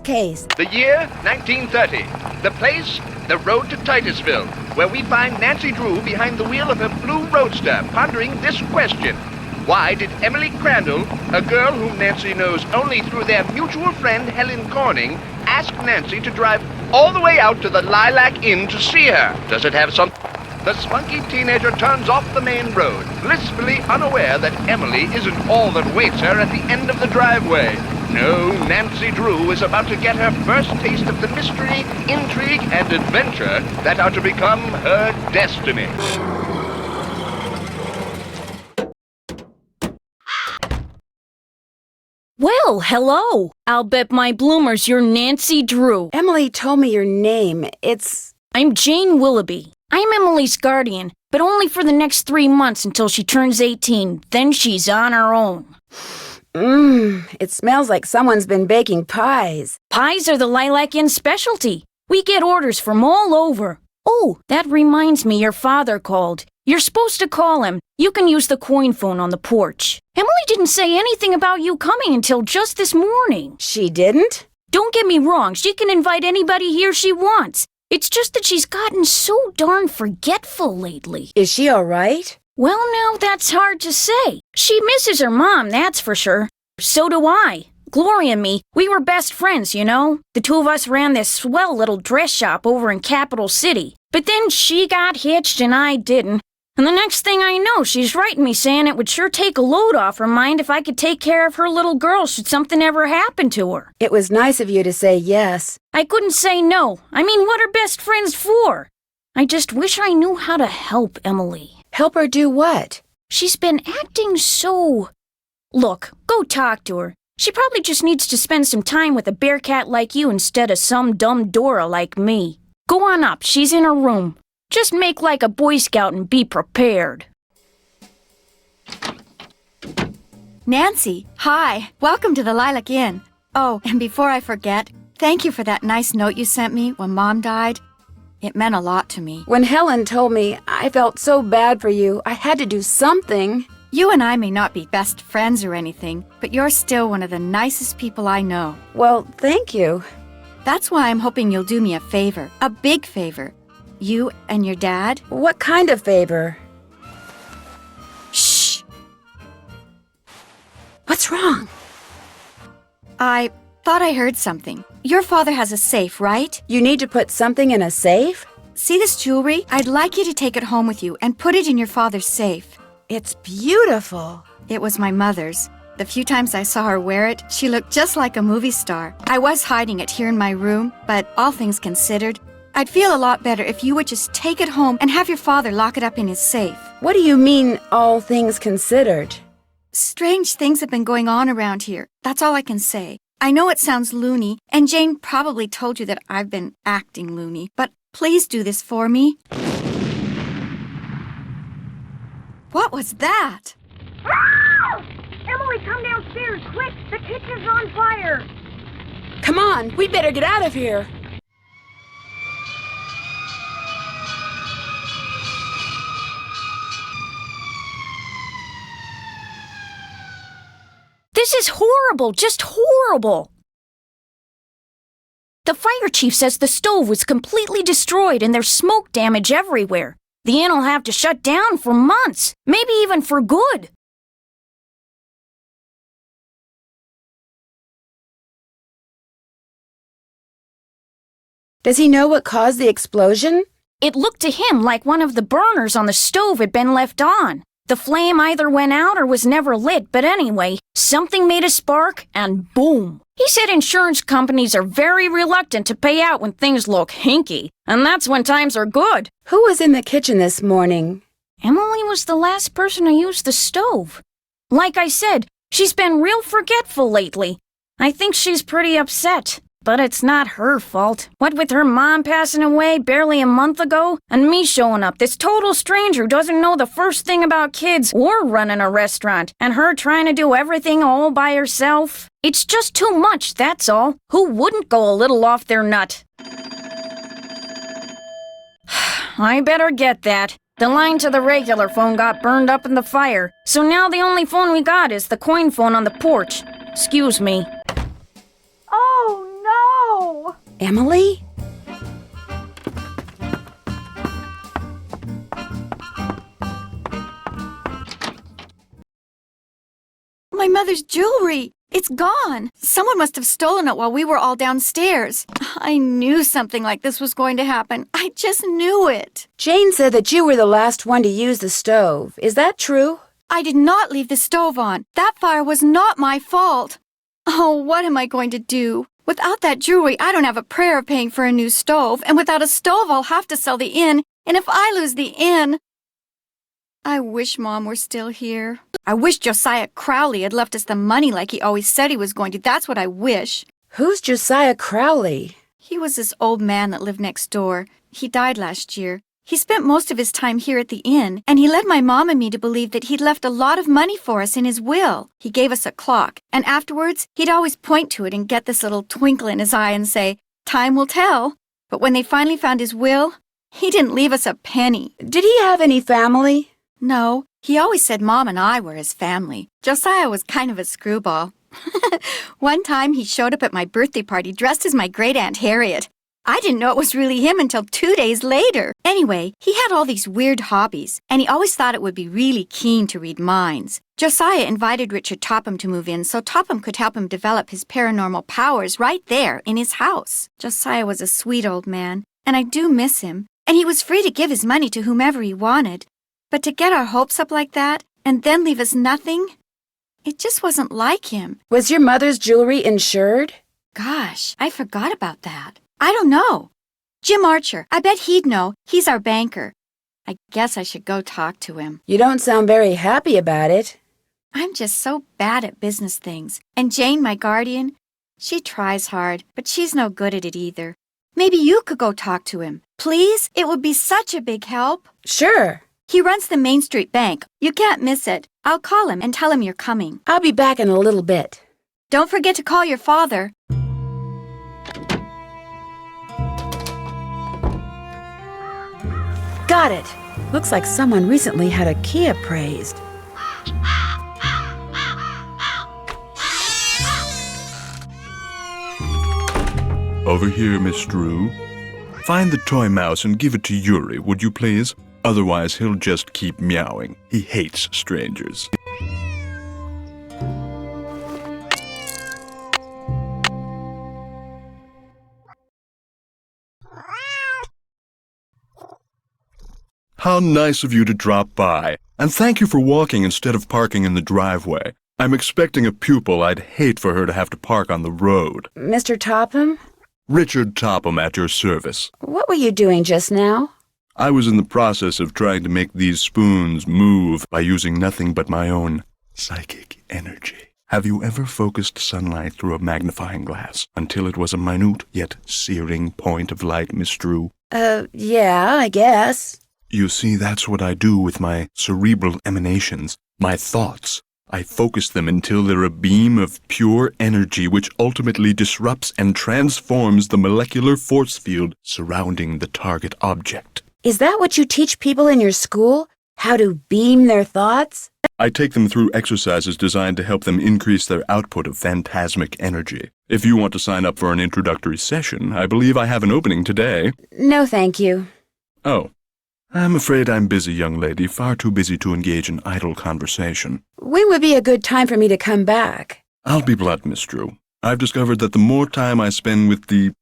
case? The year, 1930. The place, the road to Titusville, where we find Nancy Drew behind the wheel of her blue roadster, pondering this question. Why did Emily Crandall, a girl whom Nancy knows only through their mutual friend Helen Corning, ask Nancy to drive all the way out to the Lilac Inn to see her? Does it have some... The spunky teenager turns off the main road, blissfully unaware that Emily isn't all that waits her at the end of the driveway. No, Nancy Drew is about to get her first taste of the mystery, intrigue, and adventure that are to become her destiny. Well, hello. I'll bet my bloomers you're Nancy Drew. Emily told me your name. I'm Jane Willoughby. I'm Emily's guardian, but only for the next 3 months until she turns 18. Then she's on her own. It smells like someone's been baking pies. Pies are the Lilac Inn specialty. We get orders from all over. Oh, that reminds me, your father called. You're supposed to call him. You can use the coin phone on the porch. Emily didn't say anything about you coming until just this morning. She didn't? Don't get me wrong, she can invite anybody here she wants. It's just that she's gotten so darn forgetful lately. Is she all right? Well, now that's hard to say. She misses her mom, that's for sure. So do I. Gloria and me, we were best friends, you know. The two of us ran this swell little dress shop over in Capital City. But then she got hitched and I didn't. And the next thing I know, she's writing me saying it would sure take a load off her mind if I could take care of her little girl should something ever happen to her. It was nice of you to say yes. I couldn't say no. I mean, what are best friends for? I just wish I knew how to help Emily. Help her do what? She's been acting so... Look, go talk to her. She probably just needs to spend some time with a bear cat like you instead of some dumb Dora like me. Go on up, she's in her room. Just make like a Boy Scout and be prepared. Nancy, hi. Welcome to the Lilac Inn. Oh, and before I forget, thank you for that nice note you sent me when Mom died. It meant a lot to me. When Helen told me, I felt so bad for you. I had to do something. You and I may not be best friends or anything, but you're still one of the nicest people I know. Well, thank you. That's why I'm hoping you'll do me a favor, a big favor. You and your dad? What kind of favor? Shh! What's wrong? I thought I heard something. Your father has a safe, right? You need to put something in a safe? See this jewelry? I'd like you to take it home with you and put it in your father's safe. It's beautiful. It was my mother's. The few times I saw her wear it, she looked just like a movie star. I was hiding it here in my room, but all things considered, I'd feel a lot better if you would just take it home and have your father lock it up in his safe. What do you mean, all things considered? Strange things have been going on around here. That's all I can say. I know it sounds loony, and Jane probably told you that I've been acting loony, but please do this for me. What was that? Emily, come downstairs, quick! The kitchen's on fire! Come on, we better get out of here. This is horrible, just horrible. The fire chief says the stove was completely destroyed and there's smoke damage everywhere. The inn'll have to shut down for months, maybe even for good. Does he know what caused the explosion? It looked to him like one of the burners on the stove had been left on. The flame either went out or was never lit, but anyway, something made a spark and boom. He said insurance companies are very reluctant to pay out when things look hinky, and that's when times are good. Who was in the kitchen this morning? Emily was the last person to use the stove. Like I said, she's been real forgetful lately. I think she's pretty upset. But it's not her fault. What with her mom passing away barely a month ago, and me showing up, this total stranger who doesn't know the first thing about kids or running a restaurant, and her trying to do everything all by herself. It's just too much, that's all. Who wouldn't go a little off their nut? I better get that. The line to the regular phone got burned up in the fire, so now the only phone we got is the coin phone on the porch. Excuse me. Oh, no! Emily? My mother's jewelry! It's gone! Someone must have stolen it while we were all downstairs. I knew something like this was going to happen. I just knew it. Jane said that you were the last one to use the stove. Is that true? I did not leave the stove on. That fire was not my fault. Oh, what am I going to do? Without that jewelry, I don't have a prayer of paying for a new stove, and without a stove, I'll have to sell the inn, and if I lose the inn... I wish Mom were still here. I wish Josiah Crowley had left us the money like he always said he was going to. That's what I wish. Who's Josiah Crowley? He was this old man that lived next door. He died last year. He spent most of his time here at the inn, and he led my mom and me to believe that he'd left a lot of money for us in his will. He gave us a clock, and afterwards, he'd always point to it and get this little twinkle in his eye and say, "Time will tell." But when they finally found his will, he didn't leave us a penny. Did he have any family? No, he always said Mom and I were his family. Josiah was kind of a screwball. One time he showed up at my birthday party dressed as my great-aunt Harriet. I didn't know it was really him until 2 days later. Anyway, he had all these weird hobbies, and he always thought it would be really keen to read minds. Josiah invited Richard Topham to move in so Topham could help him develop his paranormal powers right there in his house. Josiah was a sweet old man, and I do miss him, and he was free to give his money to whomever he wanted. But to get our hopes up like that, and then leave us nothing, it just wasn't like him. Was your mother's jewelry insured? Gosh, I forgot about that. I don't know. Jim Archer, I bet he'd know. He's our banker. I guess I should go talk to him. You don't sound very happy about it. I'm just so bad at business things. And Jane, my guardian, she tries hard, but she's no good at it either. Maybe you could go talk to him. Please? It would be such a big help. Sure. He runs the Main Street Bank. You can't miss it. I'll call him and tell him you're coming. I'll be back in a little bit. Don't forget to call your father. Got it. Looks like someone recently had a key appraised. Over here, Miss Drew. Find the toy mouse and give it to Yuri, would you please? Otherwise, he'll just keep meowing. He hates strangers. How nice of you to drop by. And thank you for walking instead of parking in the driveway. I'm expecting a pupil. I'd hate for her to have to park on the road. Mr. Topham? Richard Topham at your service. What were you doing just now? I was in the process of trying to make these spoons move by using nothing but my own psychic energy. Have you ever focused sunlight through a magnifying glass until it was a minute yet searing point of light, Miss Drew? Yeah, I guess. You see, that's what I do with my cerebral emanations, my thoughts. I focus them until they're a beam of pure energy which ultimately disrupts and transforms the molecular force field surrounding the target object. Is that what you teach people in your school? How to beam their thoughts? I take them through exercises designed to help them increase their output of phantasmic energy. If you want to sign up for an introductory session, I believe I have an opening today. No, thank you. Oh. I'm afraid I'm busy, young lady, far too busy to engage in idle conversation. When would be a good time for me to come back? I'll be blunt, Miss Drew. I've discovered that the more time I spend with the,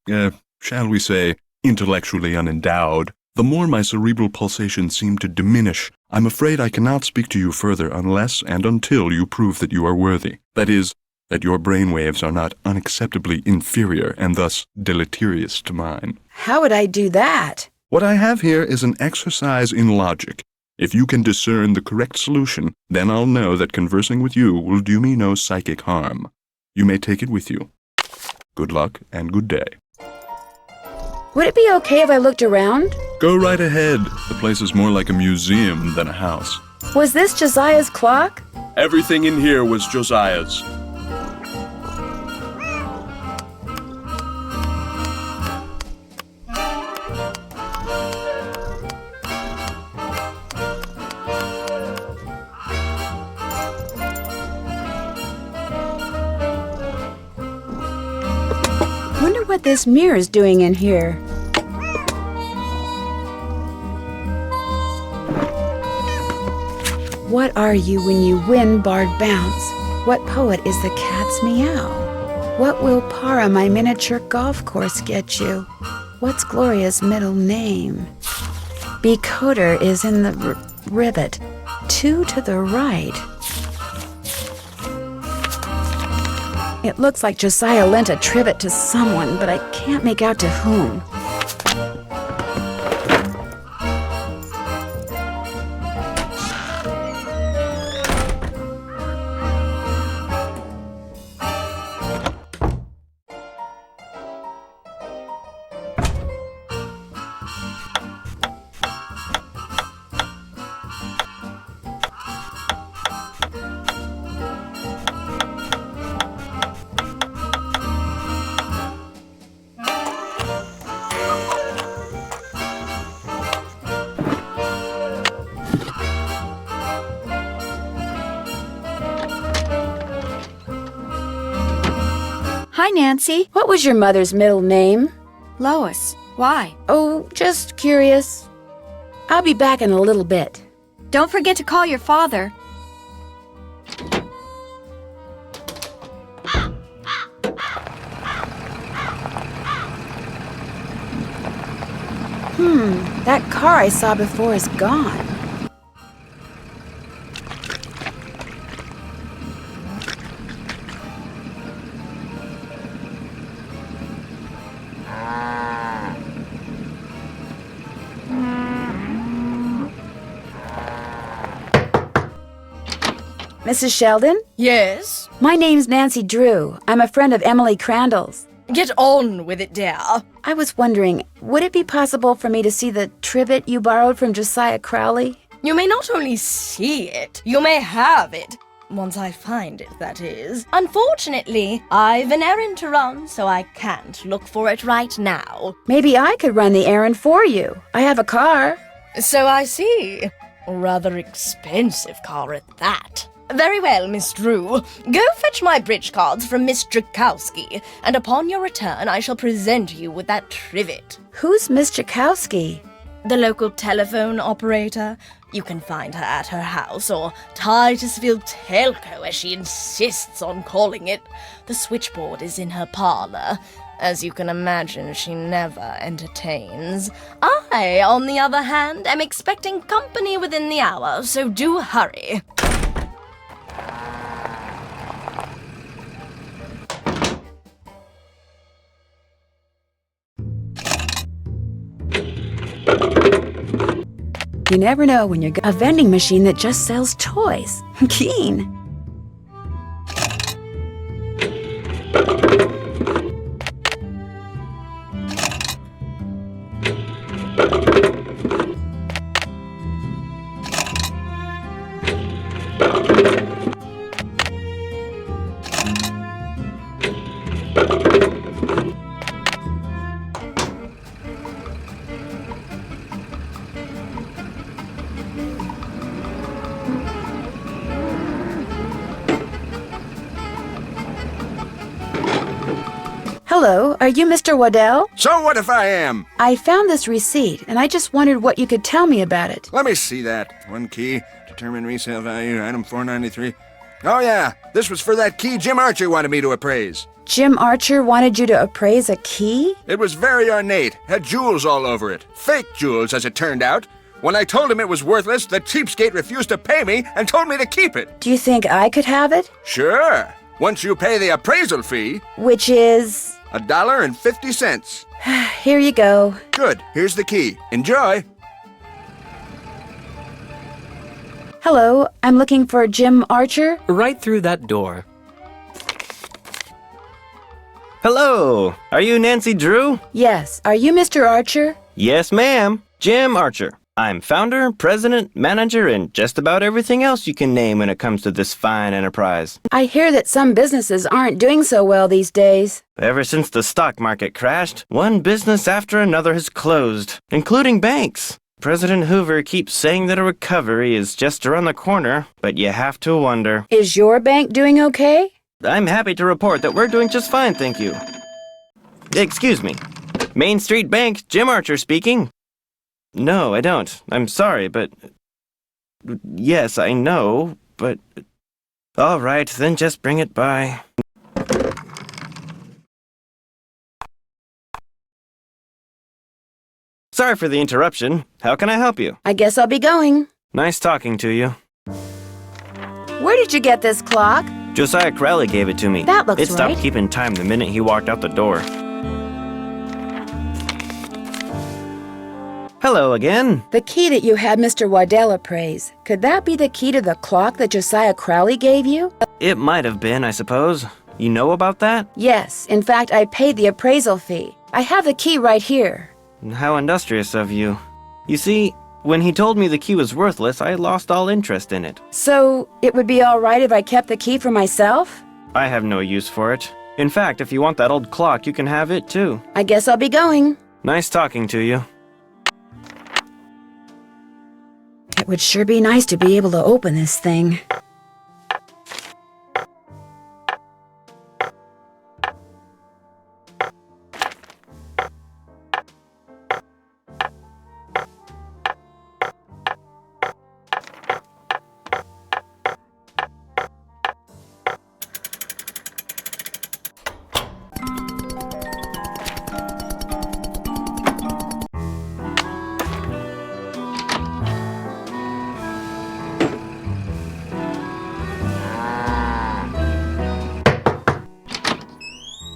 shall we say, intellectually unendowed, the more my cerebral pulsations seem to diminish. I'm afraid I cannot speak to you further unless and until you prove that you are worthy. That is, that your brainwaves are not unacceptably inferior and thus deleterious to mine. How would I do that? What I have here is an exercise in logic. If you can discern the correct solution, then I'll know that conversing with you will do me no psychic harm. You may take it with you. Good luck and good day. Would it be okay if I looked around? Go right ahead. The place is more like a museum than a house. Was this Josiah's clock? Everything in here was Josiah's. Wonder what this mirror's doing in here. What are you when you win barred bounce? What poet is the cat's meow? What will Para, my miniature golf course, get you? What's Gloria's middle name? Becoder is in the rivet. 2 to the right. It looks like Josiah lent a trivet to someone, but I can't make out to whom. Hi, Nancy. What was your mother's middle name? Lois. Why? Oh, just curious. I'll be back in a little bit. Don't forget to call your father. That car I saw before is gone. Mrs. Sheldon? Yes? My name's Nancy Drew. I'm a friend of Emily Crandall's. Get on with it, dear. I was wondering, would it be possible for me to see the trivet you borrowed from Josiah Crowley? You may not only see it, you may have it. Once I find it, that is. Unfortunately, I've an errand to run, so I can't look for it right now. Maybe I could run the errand for you. I have a car. So I see. A rather expensive car at that. Very well, Miss Drew. Go fetch my bridge cards from Miss Drakowski, and upon your return I shall present you with that trivet. Who's Miss Jakowski? The local telephone operator. You can find her at her house, or Titusville Telco, as she insists on calling it. The switchboard is in her parlor. As you can imagine, she never entertains. I, on the other hand, am expecting company within the hour, so do hurry. You never know when you're a vending machine that just sells toys. Keen. Hello, are you Mr. Waddell? So what if I am? I found this receipt, and I just wondered what you could tell me about it. Let me see that. One key, determine resale value, item 493. Oh yeah, this was for that key Jim Archer wanted me to appraise. Jim Archer wanted you to appraise a key? It was very ornate, had jewels all over it. Fake jewels, as it turned out. When I told him it was worthless, the cheapskate refused to pay me and told me to keep it. Do you think I could have it? Sure, once you pay the appraisal fee. Which is... $1.50. Here you go. Good, here's the key. Enjoy. Hello, I'm looking for Jim Archer. Right through that door. Hello, are you Nancy Drew? Yes, are you Mr. Archer? Yes, ma'am. Jim Archer. I'm founder, president, manager, and just about everything else you can name when it comes to this fine enterprise. I hear that some businesses aren't doing so well these days. Ever since the stock market crashed, one business after another has closed, including banks. President Hoover keeps saying that a recovery is just around the corner, but you have to wonder. Is your bank doing okay? I'm happy to report that we're doing just fine, thank you. Excuse me. Main Street Bank, Jim Archer speaking. No, I don't. I'm sorry, but... Yes, I know, but... All right, then just bring it by. Sorry for the interruption. How can I help you? I guess I'll be going. Nice talking to you. Where did you get this clock? Josiah Crowley gave it to me. That looks It stopped right. keeping time the minute he walked out the door. Hello again. The key that you had Mr. Waddell appraise. Could that be the key to the clock that Josiah Crowley gave you? It might have been, I suppose. You know about that? Yes. In fact, I paid the appraisal fee. I have the key right here. How industrious of you. You see, when he told me the key was worthless, I lost all interest in it. So, it would be all right if I kept the key for myself? I have no use for it. In fact, if you want that old clock, you can have it too. I guess I'll be going. Nice talking to you. It would sure be nice to be able to open this thing.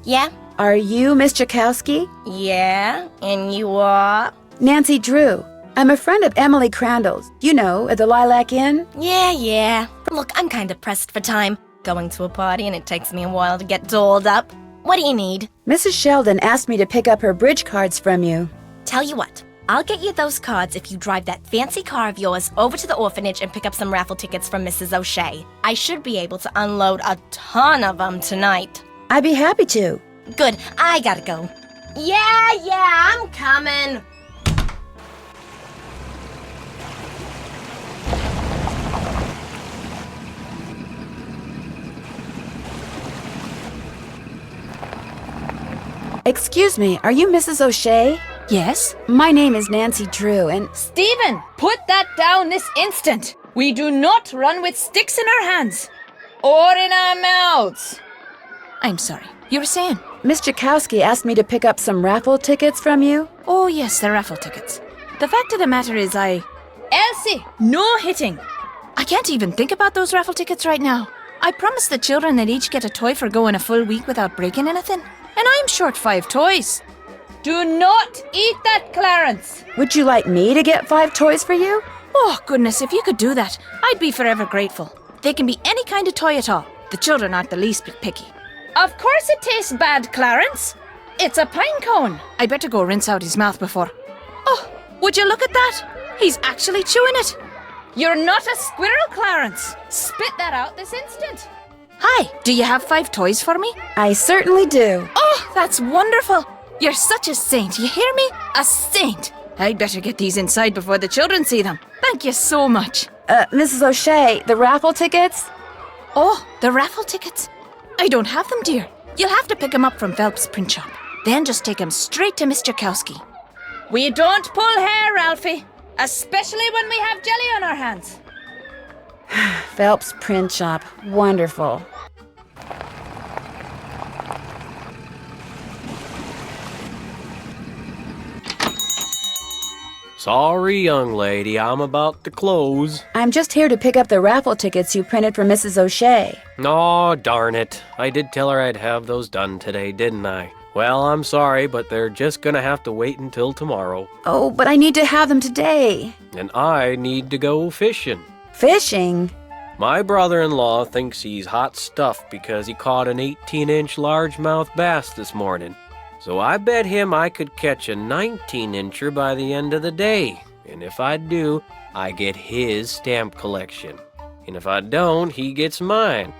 Yeah? Are you Miss Jakowski? Yeah? And you are? Nancy Drew. I'm a friend of Emily Crandall's. You know, at the Lilac Inn? Yeah. Look, I'm kinda pressed for time. Going to a party and it takes me a while to get dolled up. What do you need? Mrs. Sheldon asked me to pick up her bridge cards from you. Tell you what, I'll get you those cards if you drive that fancy car of yours over to the orphanage and pick up some raffle tickets from Mrs. O'Shea. I should be able to unload a ton of them tonight. I'd be happy to. Good, I gotta go. Yeah, I'm coming. Excuse me, are you Mrs. O'Shea? Yes? My name is Nancy Drew, and Stephen, put that down this instant. We do not run with sticks in our hands or in our mouths. I'm sorry. You were saying? Miss Jakowski asked me to pick up some raffle tickets from you. Oh, yes, the raffle tickets. The fact of the matter is Elsie, no hitting. I can't even think about those raffle tickets right now. I promised the children they'd each get a toy for going a full week without breaking anything. And I'm short 5 toys. Do not eat that, Clarence. Would you like me to get 5 toys for you? Oh, goodness, if you could do that, I'd be forever grateful. They can be any kind of toy at all. The children aren't the least bit picky. Of course it tastes bad, Clarence. It's a pine cone. I better go rinse out his mouth before... Oh, would you look at that? He's actually chewing it. You're not a squirrel, Clarence. Spit that out this instant. Hi, do you have 5 toys for me? I certainly do. Oh, that's wonderful. You're such a saint, you hear me? A saint. I'd better get these inside before the children see them. Thank you so much. Mrs. O'Shea, the raffle tickets? Oh, the raffle tickets? I don't have them, dear. You'll have to pick them up from Phelps' print shop. Then just take them straight to Miss Jakowski. We don't pull hair, Ralphie. Especially when we have jelly on our hands. Phelps print shop. Wonderful. Sorry, young lady, I'm about to close. I'm just here to pick up the raffle tickets you printed for Mrs. O'Shea. Aw, darn it. I did tell her I'd have those done today, didn't I? Well, I'm sorry, but they're just gonna have to wait until tomorrow. Oh, but I need to have them today. And I need to go fishing. Fishing? My brother-in-law thinks he's hot stuff because he caught an 18-inch largemouth bass this morning. So I bet him I could catch a 19-incher by the end of the day. And if I do, I get his stamp collection. And if I don't, he gets mine.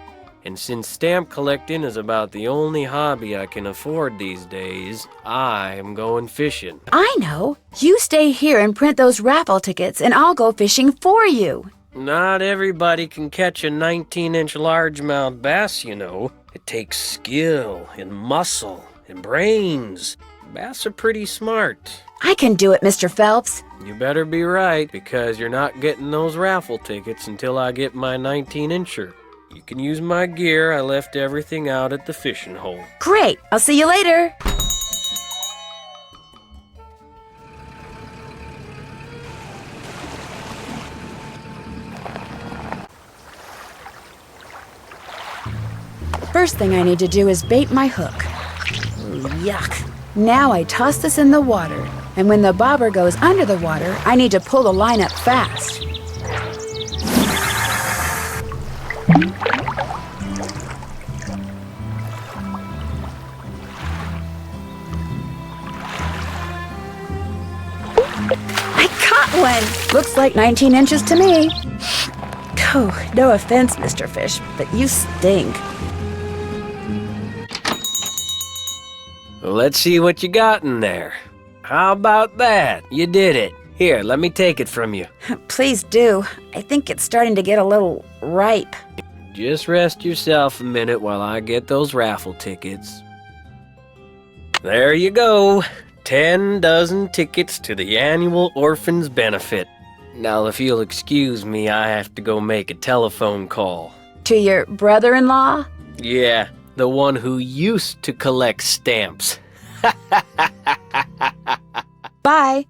And since stamp collecting is about the only hobby I can afford these days, I am going fishing. I know. You stay here and print those raffle tickets, and I'll go fishing for you. Not everybody can catch a 19-inch largemouth bass, you know. It takes skill and muscle and brains. Bass are pretty smart. I can do it, Mr. Phelps. You better be right, because you're not getting those raffle tickets until I get my 19-incher. You can use my gear. I left everything out at the fishing hole. Great. I'll see you later. First thing I need to do is bait my hook. Ooh, yuck. Now I toss this in the water, and when the bobber goes under the water, I need to pull the line up fast. I caught one! Looks like 19 inches to me. Oh, no offense, Mr. Fish, but you stink. Let's see what you got in there. How about that? You did it. Here, let me take it from you. Please do. I think it's starting to get a little ripe. Just rest yourself a minute while I get those raffle tickets. There you go. 10 dozen tickets to the annual Orphans Benefit. Now, if you'll excuse me, I have to go make a telephone call. To your brother-in-law? Yeah, the one who used to collect stamps. Bye.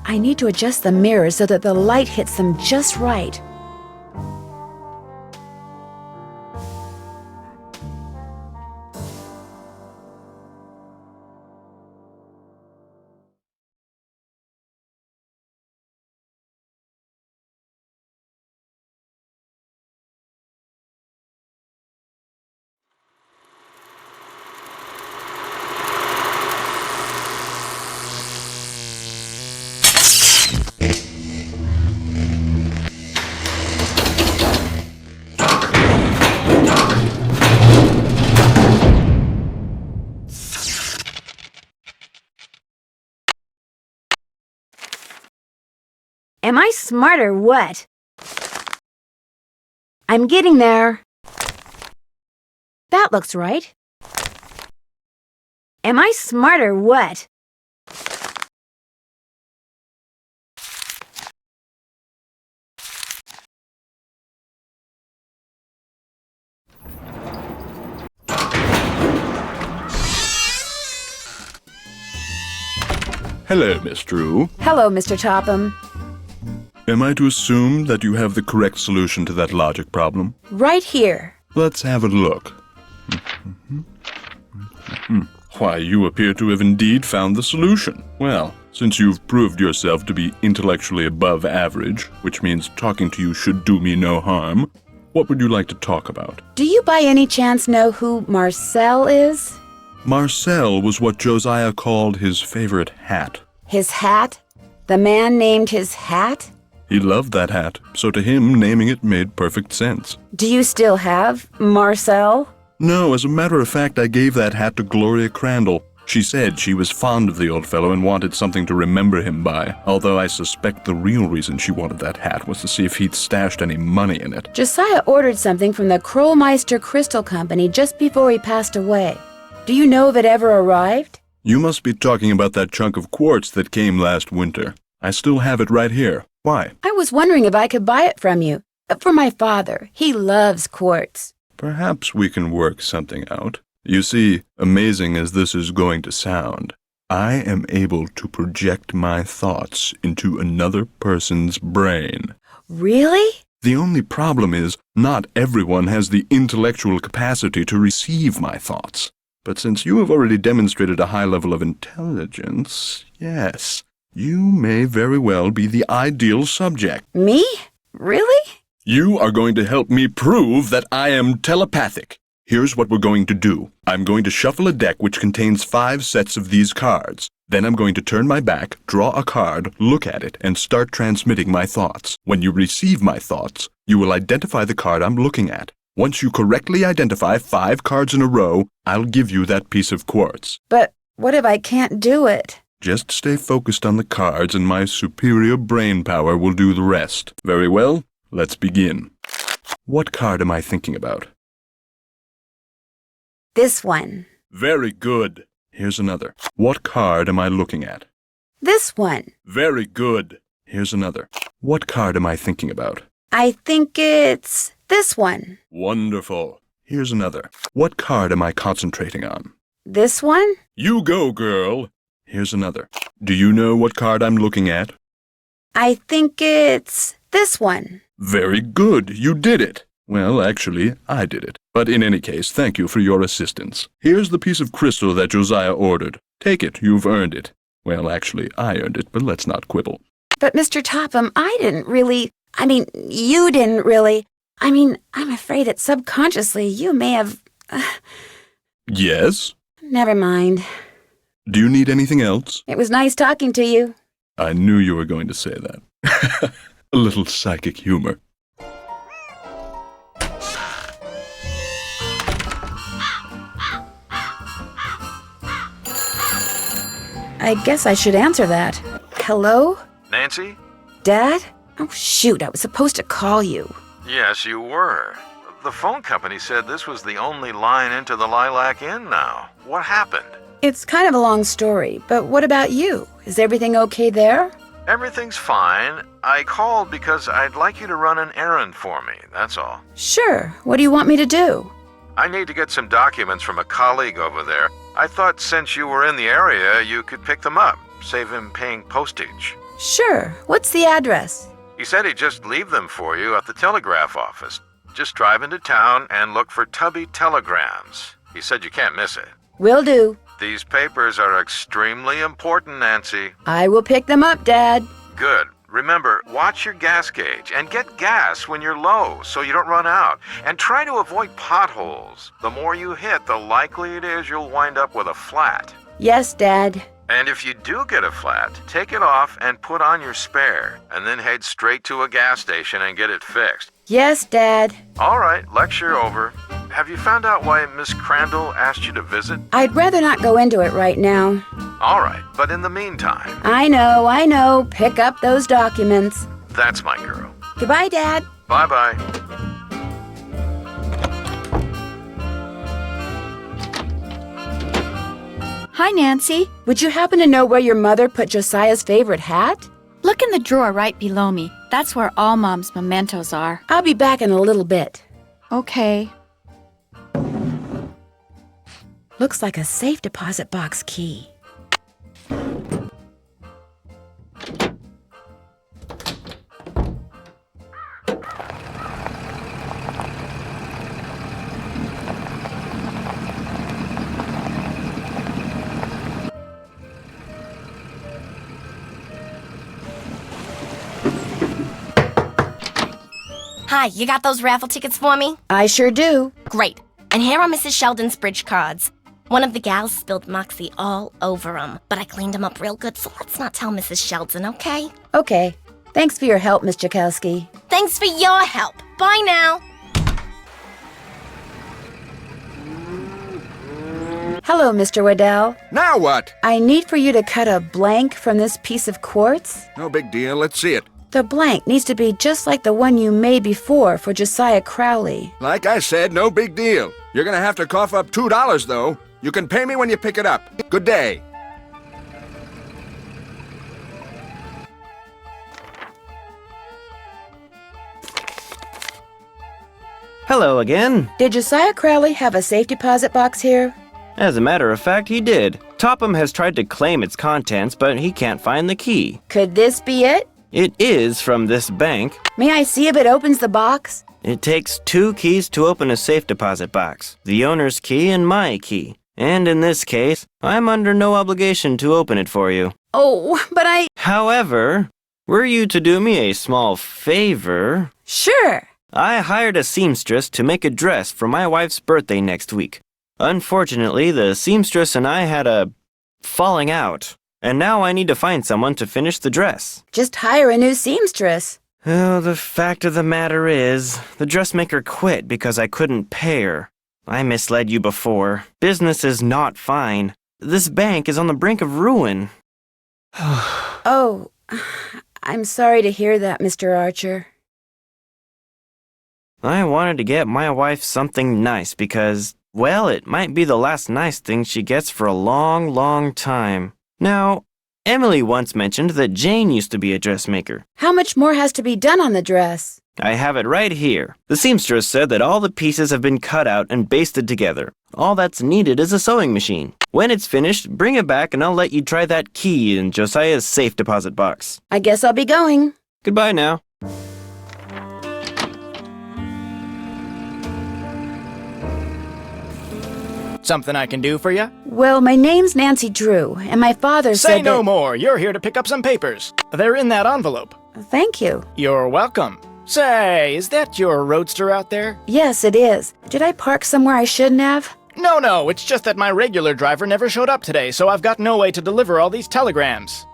I need to adjust the mirrors so that the light hits them just right. Am I smart or what? I'm getting there. That looks right. Am I smart or what? Hello, Miss Drew. Hello, Mr. Topham. Am I to assume that you have the correct solution to that logic problem? Right here. Let's have a look. Why, you appear to have indeed found the solution. Well, since you've proved yourself to be intellectually above average, which means talking to you should do me no harm, what would you like to talk about? Do you by any chance know who Marcel is? Marcel was what Josiah called his favorite hat. His hat? The man named his hat? He loved that hat, so to him, naming it made perfect sense. Do you still have Marcel? No, as a matter of fact, I gave that hat to Gloria Crandall. She said she was fond of the old fellow and wanted something to remember him by, although I suspect the real reason she wanted that hat was to see if he'd stashed any money in it. Josiah ordered something from the Krollmeister Crystal Company just before he passed away. Do you know if it ever arrived? You must be talking about that chunk of quartz that came last winter. I still have it right here. Why? I was wondering if I could buy it from you. For my father. He loves quartz. Perhaps we can work something out. You see, amazing as this is going to sound, I am able to project my thoughts into another person's brain. Really? The only problem is, not everyone has the intellectual capacity to receive my thoughts. But since you have already demonstrated a high level of intelligence, yes, you may very well be the ideal subject. Me? Really? You are going to help me prove that I am telepathic. Here's what we're going to do. I'm going to shuffle a deck which contains 5 sets of these cards. Then I'm going to turn my back, draw a card, look at it, and start transmitting my thoughts. When you receive my thoughts, you will identify the card I'm looking at. Once you correctly identify 5 cards in a row, I'll give you that piece of quartz. But what if I can't do it? Just stay focused on the cards and my superior brain power will do the rest. Very well, let's begin. What card am I thinking about? This one. Very good. Here's another. What card am I looking at? This one. Very good. Here's another. What card am I thinking about? I think it's this one. Wonderful. Here's another. What card am I concentrating on? This one? You go, girl. Here's another. Do you know what card I'm looking at? I think it's this one. Very good. You did it. Well, actually, I did it. But in any case, thank you for your assistance. Here's the piece of crystal that Josiah ordered. Take it. You've earned it. Well, actually, I earned it, but let's not quibble. But Mr. Topham, you didn't really. I'm afraid that subconsciously you may have... Yes? Never mind. Do you need anything else? It was nice talking to you. I knew you were going to say that. A little psychic humor. I guess I should answer that. Hello? Nancy? Dad? Oh, shoot, I was supposed to call you. Yes, you were. The phone company said this was the only line into the Lilac Inn now. What happened? It's kind of a long story, but what about you? Is everything okay there? Everything's fine. I called because I'd like you to run an errand for me, that's all. Sure. What do you want me to do? I need to get some documents from a colleague over there. I thought since you were in the area, you could pick them up, save him paying postage. Sure. What's the address? He said he'd just leave them for you at the telegraph office. Just drive into town and look for Tubby Telegrams. He said you can't miss it. Will do. These papers are extremely important, Nancy. I will pick them up, Dad. Good. Remember, watch your gas gauge and get gas when you're low so you don't run out. And try to avoid potholes. The more you hit, the likely it is you'll wind up with a flat. Yes, Dad. And if you do get a flat, take it off and put on your spare, and then head straight to a gas station and get it fixed. Yes, Dad. All right, lecture over. Have you found out why Miss Crandall asked you to visit? I'd rather not go into it right now. All right, but in the meantime... I know. Pick up those documents. That's my girl. Goodbye, Dad. Bye-bye. Hi, Nancy. Would you happen to know where your mother put Josiah's favorite hat? Look in the drawer right below me. That's where all Mom's mementos are. I'll be back in a little bit. Okay. Looks like a safe deposit box key. Hi, you got those raffle tickets for me? I sure do. Great. And here are Mrs. Sheldon's bridge cards. One of the gals spilled Moxie all over 'em, but I cleaned 'em up real good, so let's not tell Mrs. Sheldon, okay? Okay. Thanks for your help, Miss Jakowski. Thanks for your help. Bye now. Hello, Mr. Waddell. Now what? I need for you to cut a blank from this piece of quartz. No big deal. Let's see it. The blank needs to be just like the one you made before for Josiah Crowley. Like I said, no big deal. You're gonna have to cough up $2, though. You can pay me when you pick it up. Good day. Hello again. Did Josiah Crowley have a safe deposit box here? As a matter of fact, he did. Topham has tried to claim its contents, but he can't find the key. Could this be it? It is from this bank. May I see if it opens the box? It takes 2 keys to open a safe deposit box, the owner's key and my key. And in this case, I'm under no obligation to open it for you. Oh, but However, were you to do me a small favor... Sure. I hired a seamstress to make a dress for my wife's birthday next week. Unfortunately, the seamstress and I had a falling out, and now I need to find someone to finish the dress. Just hire a new seamstress. Oh, the fact of the matter is, the dressmaker quit because I couldn't pay her. I misled you before. Business is not fine. This bank is on the brink of ruin. Oh, I'm sorry to hear that, Mr. Archer. I wanted to get my wife something nice because, well, it might be the last nice thing she gets for a long, long time. Now, Emily once mentioned that Jane used to be a dressmaker. How much more has to be done on the dress? I have it right here. The seamstress said that all the pieces have been cut out and basted together. All that's needed is a sewing machine. When it's finished, bring it back and I'll let you try that key in Josiah's safe deposit box. I guess I'll be going. Goodbye now. Something I can do for you? Well, my name's Nancy Drew, and my father said Say no more. You're here to pick up some papers. They're in that envelope. Thank you. You're welcome. Say, is that your roadster out there? Yes, it is. Did I park somewhere I shouldn't have? No, it's just that my regular driver never showed up today, so I've got no way to deliver all these telegrams.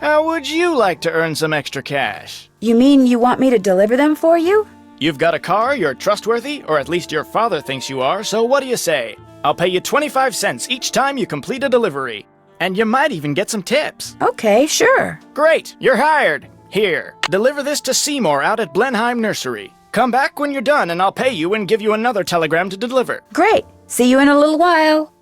How would you like to earn some extra cash? You mean you want me to deliver them for you? You've got a car, you're trustworthy, or at least your father thinks you are, so what do you say? I'll pay you 25 cents each time you complete a delivery. And you might even get some tips. Okay, sure. Great, you're hired. Here, deliver this to Seymour out at Blenheim Nursery. Come back when you're done and I'll pay you and give you another telegram to deliver. Great. See you in a little while.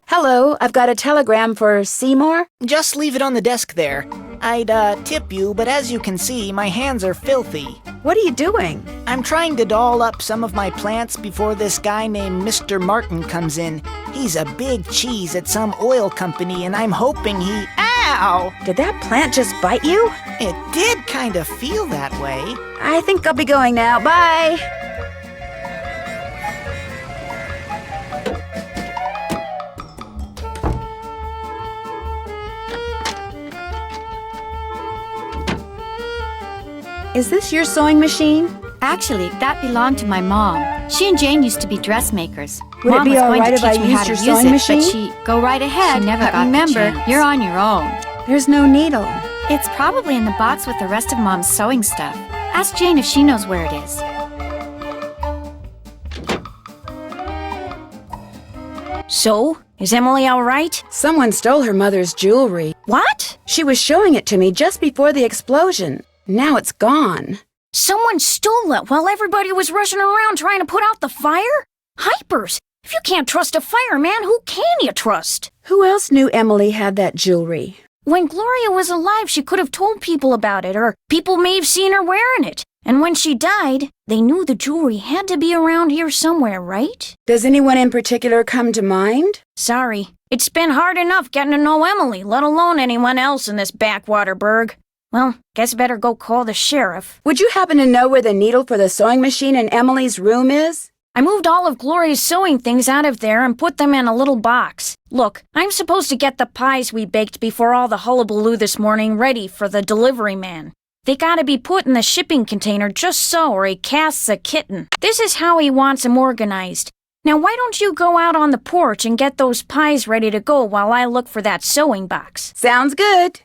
Hello, I've got a telegram for Seymour. Just leave it on the desk there. I'd tip you, but as you can see, my hands are filthy. What are you doing? I'm trying to doll up some of my plants before this guy named Mr. Martin comes in. He's a big cheese at some oil company, and I'm hoping he... Ow! Did that plant just bite you? It did kind of feel that way. I think I'll be going now. Bye! Is this your sewing machine? Actually, that belonged to my mom. She and Jane used to be dressmakers. Would Mom it be was all going right to if I teach me how used to your use sewing it, machine? but she go right ahead. She never But got the remember, chance. you're on your own. There's no needle. It's probably in the box with the rest of Mom's sewing stuff. Ask Jane if she knows where it is. So, is Emily all right? Someone stole her mother's jewelry. What? She was showing it to me just before the explosion. Now it's gone. Someone stole it while everybody was rushing around trying to put out the fire? Hypers! If you can't trust a fireman, who can you trust? Who else knew Emily had that jewelry? When Gloria was alive, she could have told people about it, or people may have seen her wearing it. And when she died, they knew the jewelry had to be around here somewhere, right? Does anyone in particular come to mind? Sorry. It's been hard enough getting to know Emily, let alone anyone else in this backwater burg. Well, guess better go call the sheriff. Would you happen to know where the needle for the sewing machine in Emily's room is? I moved all of Gloria's sewing things out of there and put them in a little box. Look, I'm supposed to get the pies we baked before all the hullabaloo this morning ready for the delivery man. They gotta be put in the shipping container just so, or he casts a kitten. This is how he wants them organized. Now why don't you go out on the porch and get those pies ready to go while I look for that sewing box? Sounds good.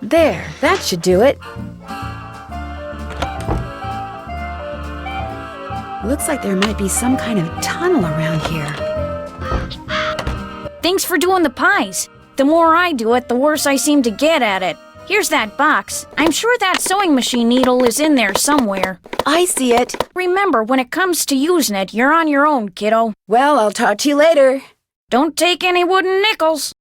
There, that should do it. Looks like there might be some kind of tunnel around here. Thanks for doing the pies. The more I do it, the worse I seem to get at it. Here's that box. I'm sure that sewing machine needle is in there somewhere. I see it. Remember, when it comes to using it, you're on your own, kiddo. Well, I'll talk to you later. Don't take any wooden nickels.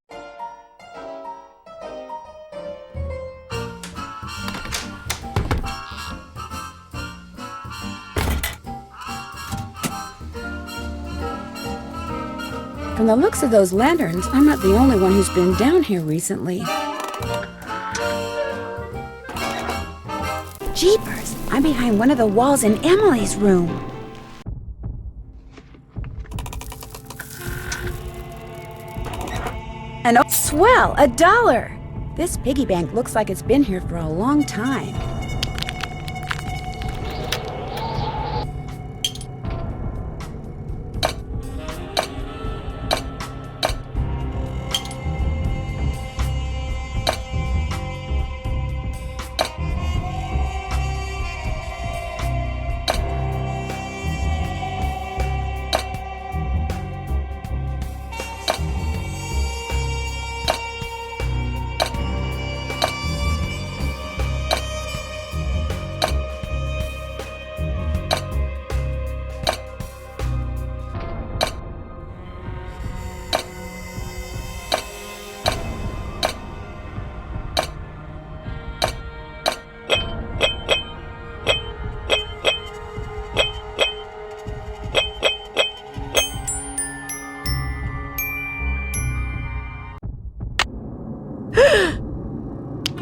From the looks of those lanterns, I'm not the only one who's been down here recently. Jeepers! I'm behind one of the walls in Emily's room. And oh, swell! $1! This piggy bank looks like it's been here for a long time.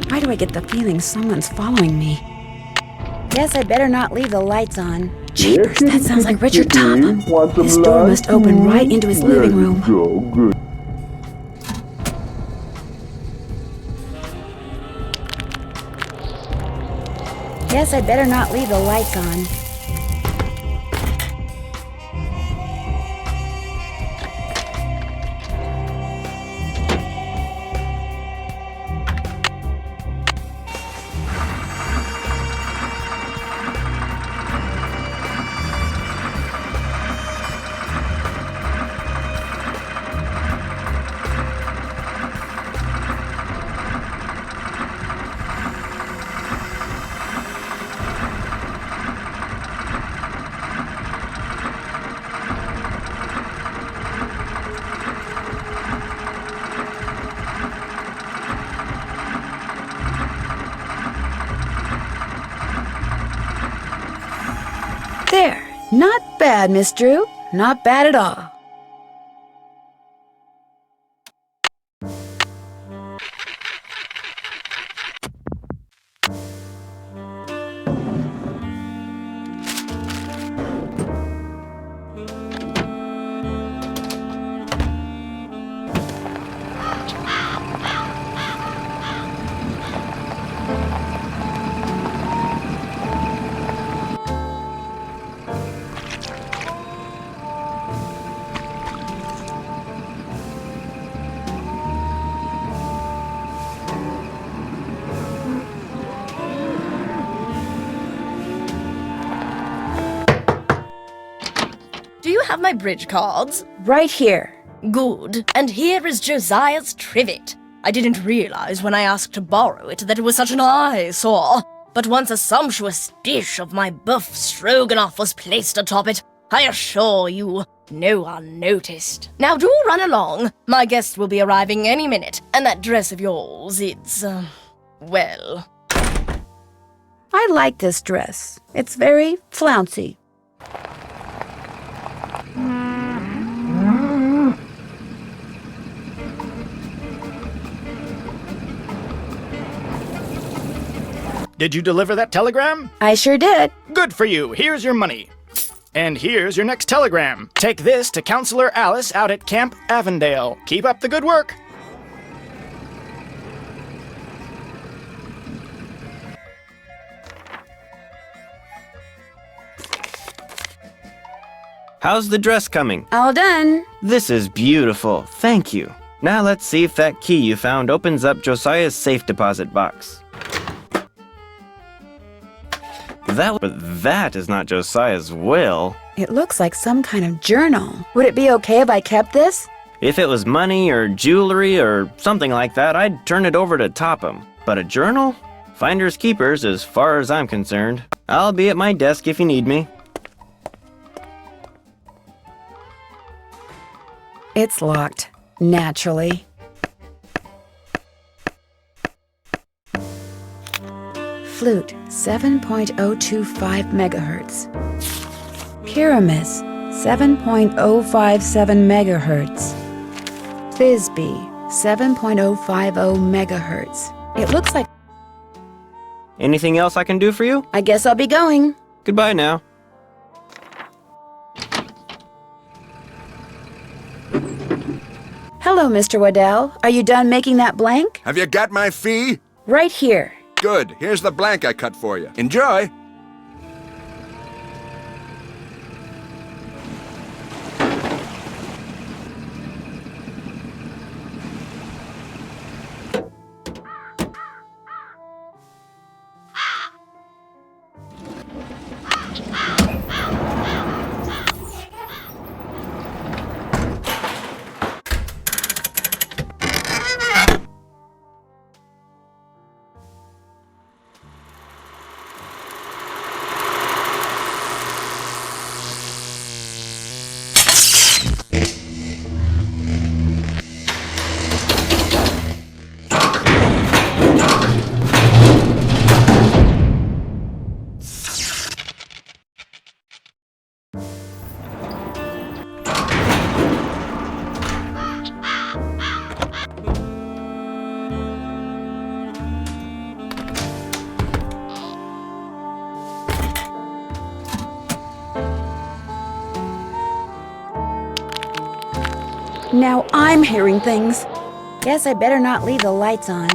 Why do I get the feeling someone's following me? Guess I better not leave the lights on. Jeepers, that sounds like Richard Topham. His door must open right into his living room. Guess I better not leave the lights on. There. Not bad, Miss Drew. Not bad at all. have my bridge cards? Right here. Good. And here is Josiah's trivet. I didn't realize when I asked to borrow it that it was such an eyesore. But once a sumptuous dish of my buff stroganoff was placed atop it, I assure you, no one noticed. Now do run along. My guest will be arriving any minute, and that dress of yours, it's, well... I like this dress. It's very flouncy. Did you deliver that telegram? I sure did. Good for you. Here's your money. And here's your next telegram. Take this to Counselor Alice out at Camp Avondale. Keep up the good work. How's the dress coming? All done. This is beautiful. Thank you. Now let's see if that key you found opens up Josiah's safe deposit box. That is not Josiah's will. It looks like some kind of journal. Would it be okay if I kept this? If it was money or jewelry or something like that, I'd turn it over to Topham. But a journal? Finders keepers as far as I'm concerned. I'll be at my desk if you need me. It's locked. Naturally. Flute, 7.025 megahertz. Kiramis, 7.057 megahertz. Thisbe, 7.050 megahertz. It looks like... Anything else I can do for you? I guess I'll be going. Goodbye now. Hello, Mr. Waddell. Are you done making that blank? Have you got my fee? Right here. Good. Here's the blank I cut for you. Enjoy. Now I'm hearing things. Guess I better not leave the lights on.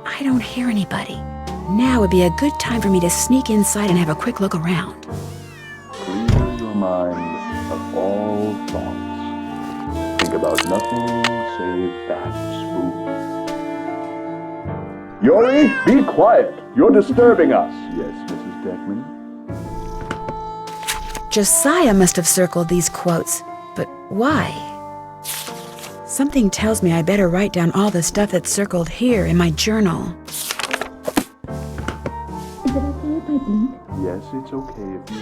I don't hear anybody. Now would be a good time for me to sneak inside and have a quick look around. Clear your mind of all thoughts. Think about nothing save that spook. Yori, be quiet. You're disturbing us. Yes, Mrs. Deckman? Josiah must have circled these quotes, but why? Something tells me I better write down all the stuff that's circled here in my journal. Is it okay if I blink? Yes, it's okay if you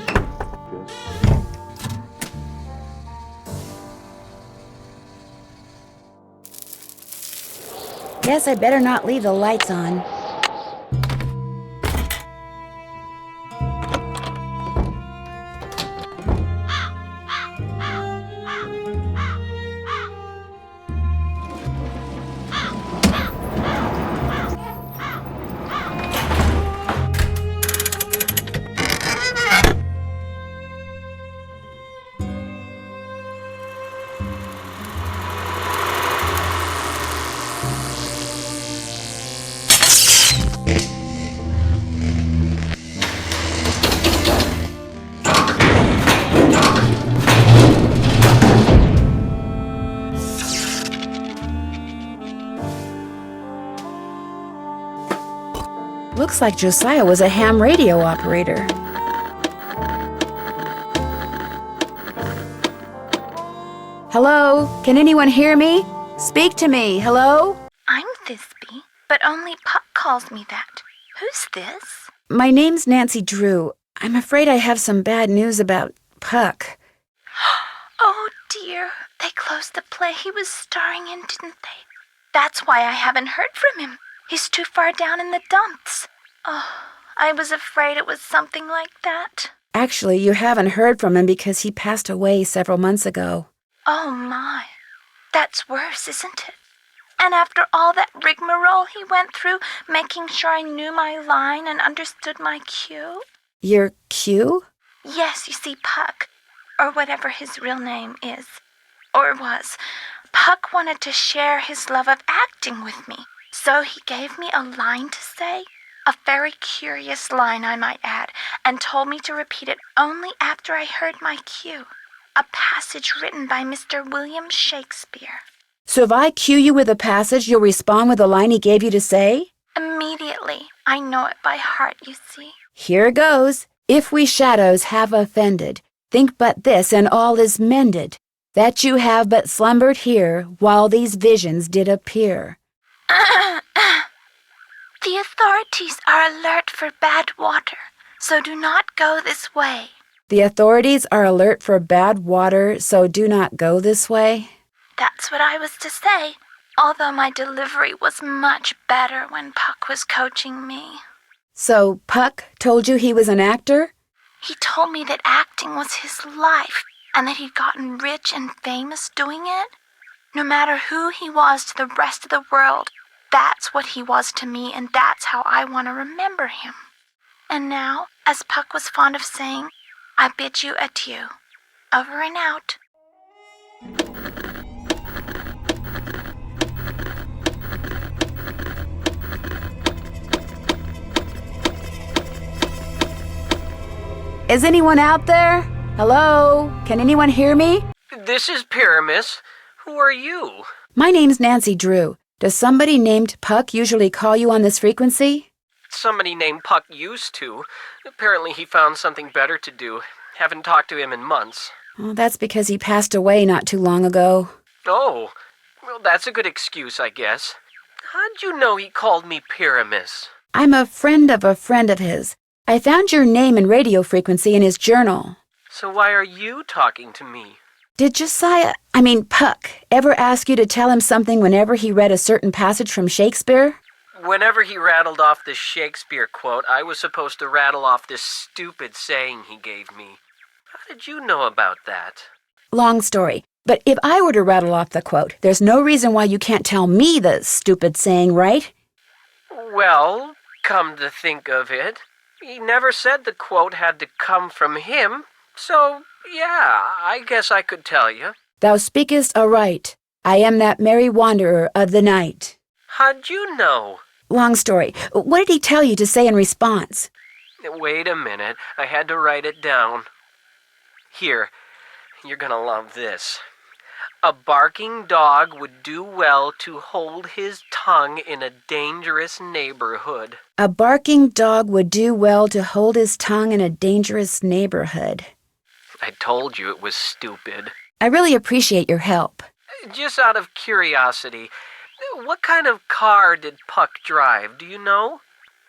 just... Guess I better not leave the lights on. Looks like Josiah was a ham radio operator. Hello? Can anyone hear me? Speak to me. Hello? I'm Thisbe, but only Puck calls me that. Who's this? My name's Nancy Drew. I'm afraid I have some bad news about Puck. Oh dear, they closed the play he was starring in, didn't they? That's why I haven't heard from him. He's too far down in the dumps. Oh, I was afraid it was something like that. Actually, you haven't heard from him because he passed away several months ago. Oh my, that's worse, isn't it? And after all that rigmarole he went through, making sure I knew my line and understood my cue? Your cue? Yes, you see, Puck, or whatever his real name is, or was, Puck wanted to share his love of acting with me. So he gave me a line to say, a very curious line I might add, and told me to repeat it only after I heard my cue. A passage written by Mr. William Shakespeare. So if I cue you with a passage, you'll respond with the line he gave you to say? Immediately. I know it by heart, you see. Here goes. If we shadows have offended, think but this and all is mended, that you have but slumbered here while these visions did appear. The authorities are alert for bad water, so do not go this way. The authorities are alert for bad water, so do not go this way. That's what I was to say, although my delivery was much better when Puck was coaching me. So Puck told you he was an actor? He told me that acting was his life, and that he'd gotten rich and famous doing it. No matter who he was to the rest of the world, that's what he was to me, and that's how I want to remember him. And now, as Puck was fond of saying, I bid you adieu. Over and out. Is anyone out there? Hello? Can anyone hear me? This is Pyramus. Who are you? My name's Nancy Drew. Does somebody named Puck usually call you on this frequency? Somebody named Puck used to. Apparently he found something better to do. Haven't talked to him in months. Oh, that's because he passed away not too long ago. Oh, well, that's a good excuse, I guess. How'd you know he called me Pyramus? I'm a friend of his. I found your name and radio frequency in his journal. So why are you talking to me? Did Puck, ever ask you to tell him something whenever he read a certain passage from Shakespeare? Whenever he rattled off this Shakespeare quote, I was supposed to rattle off this stupid saying he gave me. How did you know about that? Long story. But if I were to rattle off the quote, there's no reason why you can't tell me the stupid saying, right? Well, come to think of it, he never said the quote had to come from him, so, yeah, I guess I could tell you. Thou speakest aright. I am that merry wanderer of the night. How'd you know? Long story. What did he tell you to say in response? Wait a minute, I had to write it down. Here, you're gonna love this. A barking dog would do well to hold his tongue in a dangerous neighborhood. A barking dog would do well to hold his tongue in a dangerous neighborhood. I told you it was stupid. I really appreciate your help. Just out of curiosity, what kind of car did Puck drive, do you know?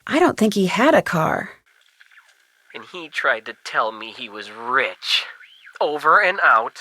I don't think he had a car. And he tried to tell me he was rich. Over and out.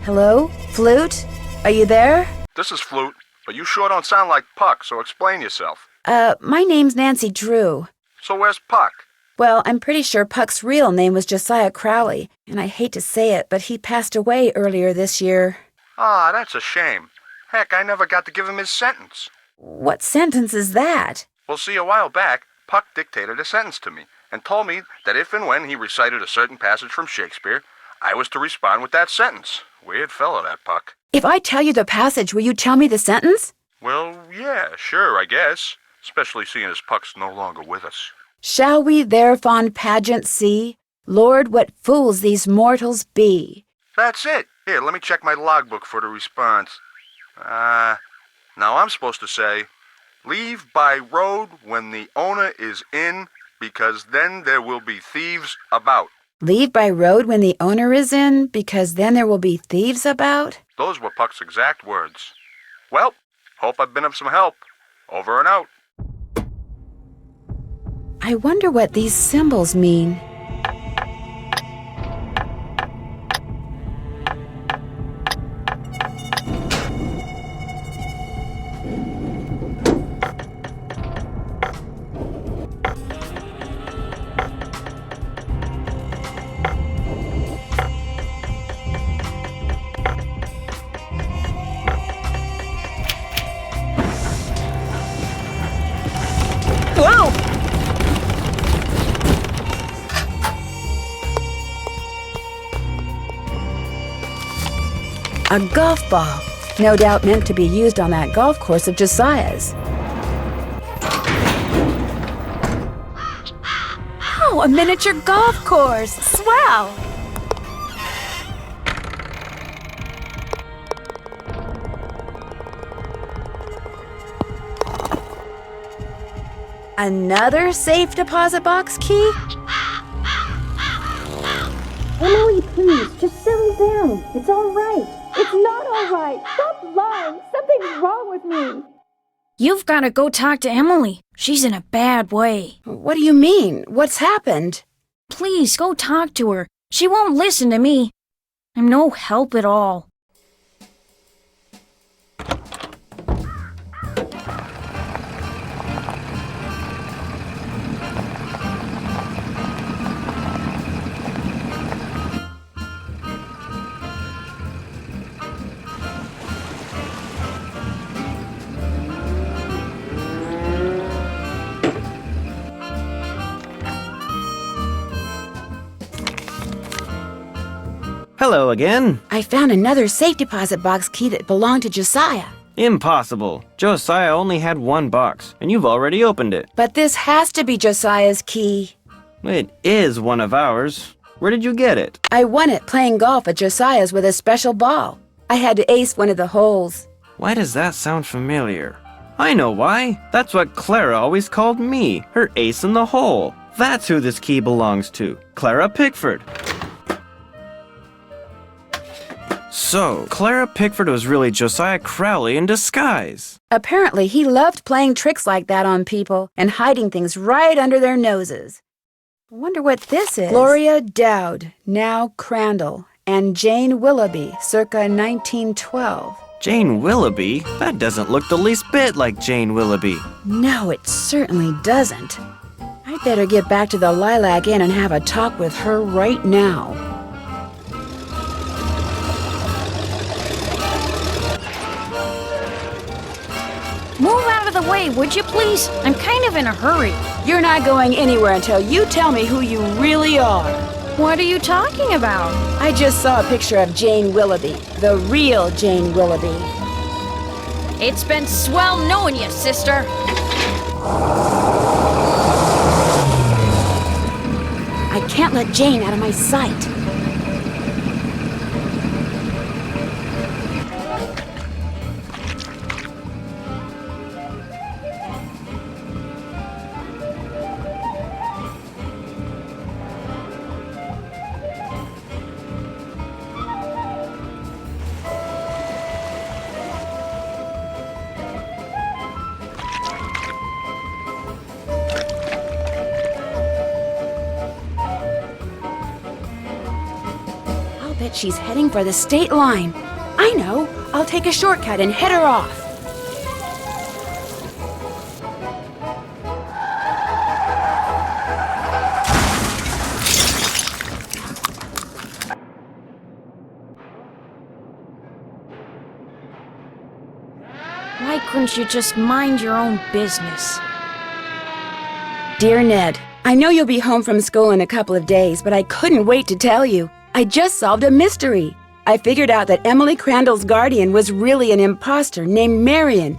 Hello? Flute? Are you there? This is Flute, but you sure don't sound like Puck, so explain yourself. My name's Nancy Drew. So where's Puck? Well, I'm pretty sure Puck's real name was Josiah Crowley, and I hate to say it, but he passed away earlier this year. Ah, that's a shame. Heck, I never got to give him his sentence. What sentence is that? Well, see, a while back, Puck dictated a sentence to me and told me that if and when he recited a certain passage from Shakespeare, I was to respond with that sentence. Weird fellow, that Puck. If I tell you the passage, will you tell me the sentence? Well, yeah, sure, I guess. Especially seeing as Puck's no longer with us. Shall we their fond pageant see? Lord, what fools these mortals be. That's it. Here, let me check my logbook for the response. Now I'm supposed to say, Leave by road when the owner is in, because then there will be thieves about. Leave by road when the owner is in, because then there will be thieves about? Those were Puck's exact words. Well, hope I've been of some help. Over and out. I wonder what these symbols mean. Whoa! A golf ball, no doubt meant to be used on that golf course of Josiah's. Oh, a miniature golf course! Swell! Another safe deposit box key? Emily, please, just settle down. It's all right. It's not all right. Stop lying. Something's wrong with me. You've got to go talk to Emily. She's in a bad way. What do you mean? What's happened? Please, go talk to her. She won't listen to me. I'm no help at all. Hello again. I found another safe deposit box key that belonged to Josiah. Impossible. Josiah only had one box, and you've already opened it. But this has to be Josiah's key. It is one of ours. Where did you get it? I won it playing golf at Josiah's with a special ball. I had to ace one of the holes. Why does that sound familiar? I know why. That's what Clara always called me, her ace in the hole. That's who this key belongs to, Clara Pickford. So, Clara Pickford was really Josiah Crowley in disguise. Apparently, he loved playing tricks like that on people and hiding things right under their noses. I wonder what this is. Gloria Dowd, now Crandall, and Jane Willoughby, circa 1912. Jane Willoughby? That doesn't look the least bit like Jane Willoughby. No, it certainly doesn't. I'd better get back to the Lilac Inn and have a talk with her right now. Move out of the way, would you please? I'm kind of in a hurry. You're not going anywhere until you tell me who you really are. What are you talking about? I just saw a picture of Jane Willoughby, the real Jane Willoughby. It's been swell knowing you, sister. I can't let Jane out of my sight. Bet she's heading for the state line. I know. I'll take a shortcut and head her off. Why couldn't you just mind your own business? Dear Ned, I know you'll be home from school in a couple of days, but I couldn't wait to tell you. I just solved a mystery. I figured out that Emily Crandall's guardian was really an imposter named Marion,